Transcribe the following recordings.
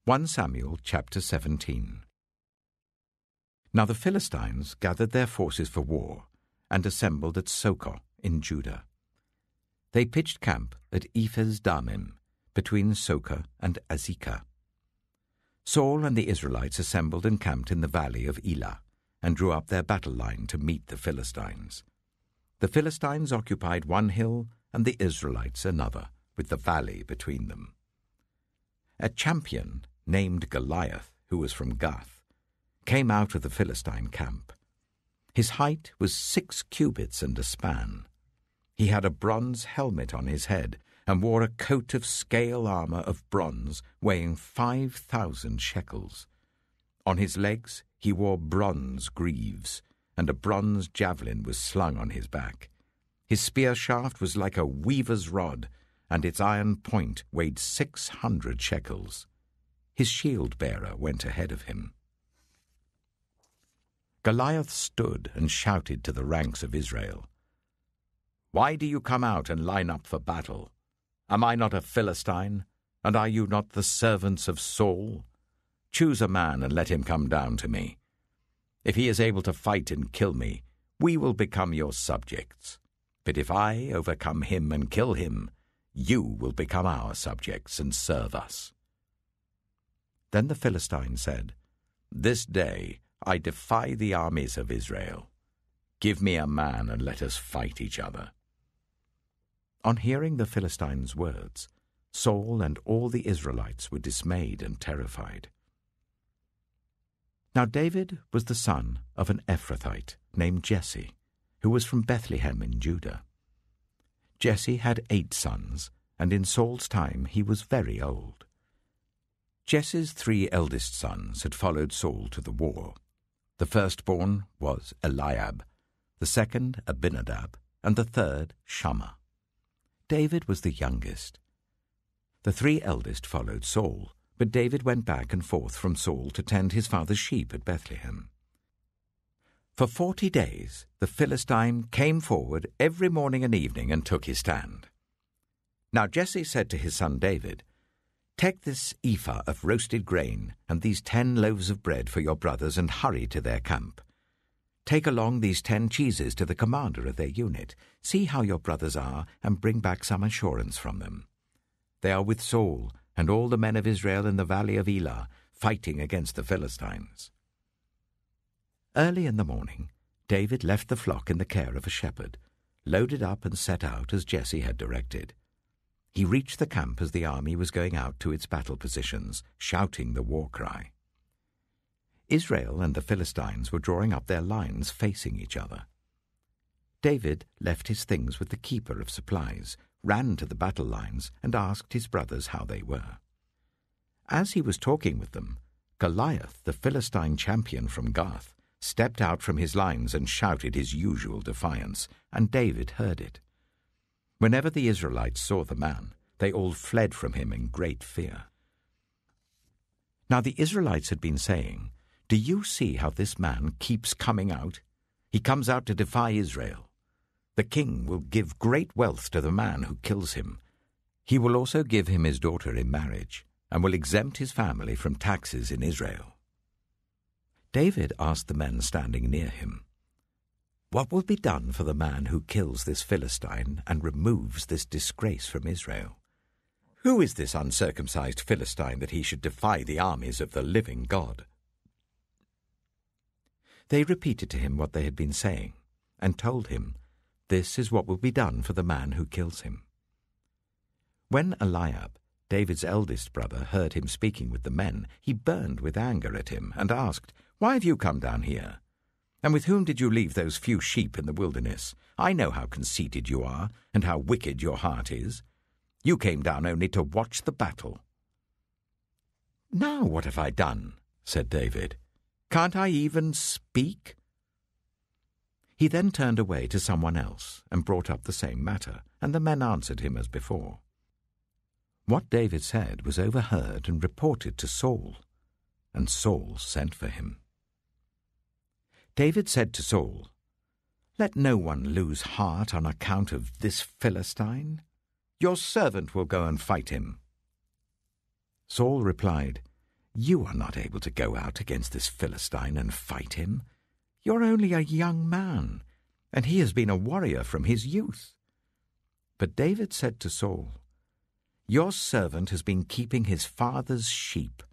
1 Samuel chapter 17. Now the Philistines gathered their forces for war and assembled at Suchet in Judah. They pitched camp at Ephes-dammim, between Suchet and Azekah. Saul and the Israelites assembled and camped in the valley of Elah, and drew up their battle line to meet the Philistines. The Philistines occupied one hill, and the Israelites another, with the valley between them. A champion named Goliath, who was from Gath, came out of the Philistine camp. His height was 6 cubits and a span. He had a bronze helmet on his head, and wore a coat of scale armor of bronze weighing 5,000 shekels. On his legs he wore bronze greaves, and a bronze javelin was slung on his back. His spear shaft was like a weaver's rod, and its iron point weighed 600 shekels. His shield-bearer went ahead of him. Goliath stood and shouted to the ranks of Israel, "Why do you come out and line up for battle? Am I not a Philistine, and are you not the servants of Saul? Choose a man and let him come down to me. If he is able to fight and kill me, we will become your subjects. But if I overcome him and kill him, you will become our subjects and serve us." Then the Philistine said, "This day I defy the armies of Israel. Give me a man and let us fight each other." On hearing the Philistines' words, Saul and all the Israelites were dismayed and terrified. Now David was the son of an Ephrathite named Jesse, who was from Bethlehem in Judah. Jesse had 8 sons, and in Saul's time he was very old. Jesse's 3 eldest sons had followed Saul to the war. The firstborn was Eliab, the second Abinadab, and the third Shammah. David was the youngest. The 3 eldest followed Saul, but David went back and forth from Saul to tend his father's sheep at Bethlehem. For 40 days the Philistine came forward every morning and evening and took his stand. Now Jesse said to his son David, "Take this ephah of roasted grain and these 10 loaves of bread for your brothers and hurry to their camp. Take along these 10 cheeses to the commander of their unit. See how your brothers are, and bring back some assurance from them. They are with Saul and all the men of Israel in the valley of Elah, fighting against the Philistines." Early in the morning, David left the flock in the care of a shepherd, loaded up and set out as Jesse had directed. He reached the camp as the army was going out to its battle positions, shouting the war cry. Israel and the Philistines were drawing up their lines facing each other. David left his things with the keeper of supplies, ran to the battle lines, and asked his brothers how they were. As he was talking with them, Goliath, the Philistine champion from Gath, stepped out from his lines and shouted his usual defiance, and David heard it. Whenever the Israelites saw the man, they all fled from him in great fear. Now the Israelites had been saying, "Do you see how this man keeps coming out? He comes out to defy Israel. The king will give great wealth to the man who kills him. He will also give him his daughter in marriage, and will exempt his family from taxes in Israel." David asked the men standing near him, "What will be done for the man who kills this Philistine and removes this disgrace from Israel? Who is this uncircumcised Philistine that he should defy the armies of the living God?" They repeated to him what they had been saying, and told him, "This is what will be done for the man who kills him." When Eliab, David's eldest brother, heard him speaking with the men, he burned with anger at him and asked, "Why have you come down here? And with whom did you leave those few sheep in the wilderness? I know how conceited you are and how wicked your heart is. You came down only to watch the battle." "Now what have I done?" said David. "Can't I even speak?" He then turned away to someone else and brought up the same matter, and the men answered him as before. What David said was overheard and reported to Saul, and Saul sent for him. David said to Saul, "Let no one lose heart on account of this Philistine. Your servant will go and fight him." Saul replied, You are not able to go out against this Philistine and fight him. You're only a young man, and he has been a warrior from his youth." But David said to Saul, "Your servant has been keeping his father's sheep.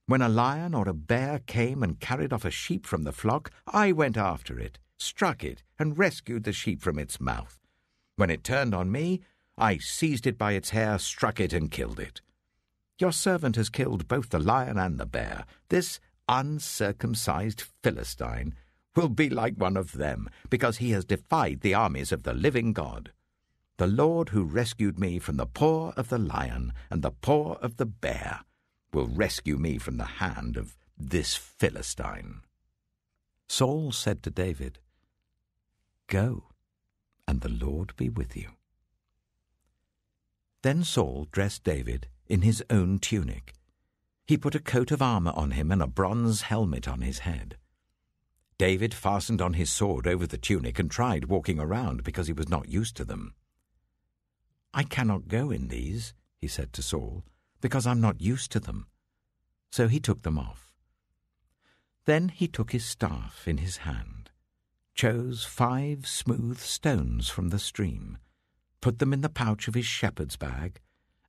When a lion or a bear came and carried off a sheep from the flock, I went after it, struck it, and rescued the sheep from its mouth. When it turned on me, I seized it by its hair, struck it, and killed it. Your servant has killed both the lion and the bear. This uncircumcised Philistine will be like one of them, because he has defied the armies of the living God. The Lord who rescued me from the paw of the lion and the paw of the bear will rescue me from the hand of this Philistine." Saul said to David, "Go, and the Lord be with you." Then Saul dressed David in his own tunic. He put a coat of armor on him and a bronze helmet on his head. David fastened on his sword over the tunic and tried walking around because he was not used to them. "I cannot go in these," he said to Saul, "because I'm not used to them." So he took them off. Then he took his staff in his hand, chose 5 smooth stones from the stream, put them in the pouch of his shepherd's bag,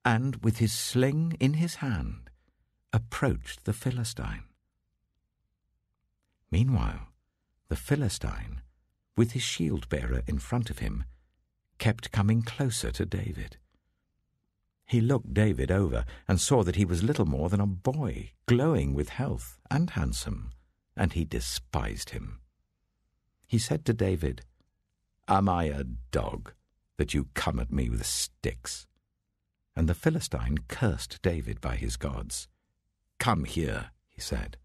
and, with his sling in his hand, approached the Philistine. Meanwhile, the Philistine, with his shield-bearer in front of him, kept coming closer to David. He looked David over and saw that he was little more than a boy, glowing with health and handsome, and he despised him. He said to David, "Am I a dog, that you come at me with sticks?" And the Philistine cursed David by his gods. "Come here," he said,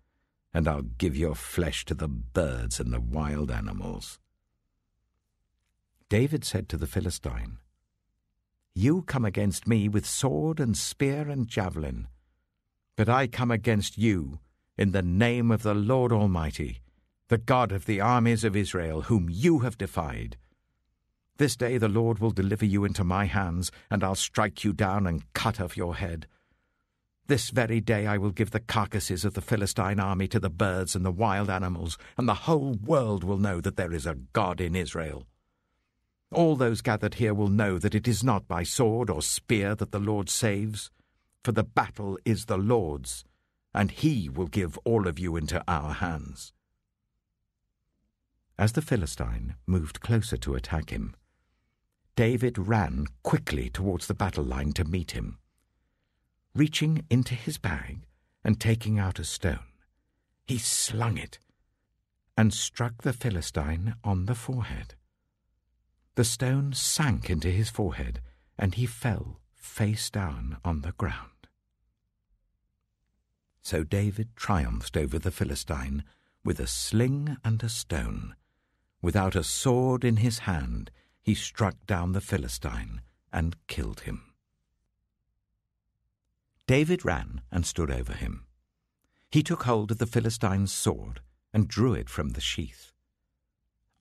"and I'll give your flesh to the birds and the wild animals." David said to the Philistine, "You come against me with sword and spear and javelin, but I come against you in the name of the Lord Almighty, the God of the armies of Israel, whom you have defied. This day the Lord will deliver you into my hands, and I'll strike you down and cut off your head. This very day I will give the carcasses of the Philistine army to the birds and the wild animals, and the whole world will know that there is a God in Israel. All those gathered here will know that it is not by sword or spear that the Lord saves, for the battle is the Lord's, and he will give all of you into our hands." As the Philistine moved closer to attack him, David ran quickly towards the battle line to meet him. Reaching into his bag and taking out a stone, he slung it and struck the Philistine on the forehead. The stone sank into his forehead, and he fell face down on the ground. So David triumphed over the Philistine with a sling and a stone. Without a sword in his hand, he struck down the Philistine and killed him. David ran and stood over him. He took hold of the Philistine's sword and drew it from the sheath.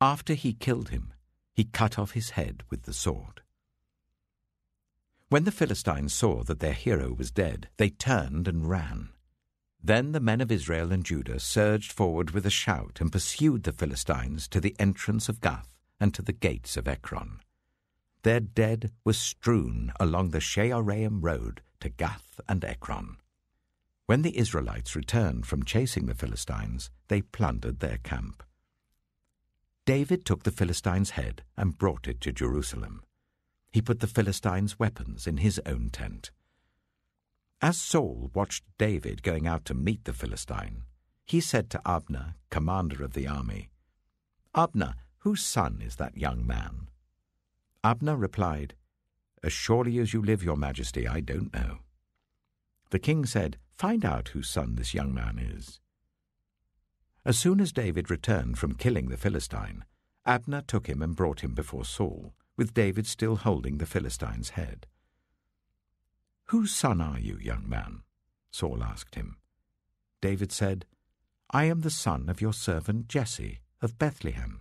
After he killed him, he cut off his head with the sword. When the Philistines saw that their hero was dead, they turned and ran. Then the men of Israel and Judah surged forward with a shout and pursued the Philistines to the entrance of Gath and to the gates of Ekron. Their dead were strewn along the Shearaim road to Gath and Ekron. When the Israelites returned from chasing the Philistines, they plundered their camp. David took the Philistine's head and brought it to Jerusalem. He put the Philistine's weapons in his own tent. As Saul watched David going out to meet the Philistine, he said to Abner, commander of the army, "Abner, whose son is that young man?" Abner replied, "As surely as you live, your majesty, I don't know." The king said, "Find out whose son this young man is." As soon as David returned from killing the Philistine, Abner took him and brought him before Saul, with David still holding the Philistine's head. "Whose son are you, young man?" Saul asked him. David said, "I am the son of your servant Jesse of Bethlehem."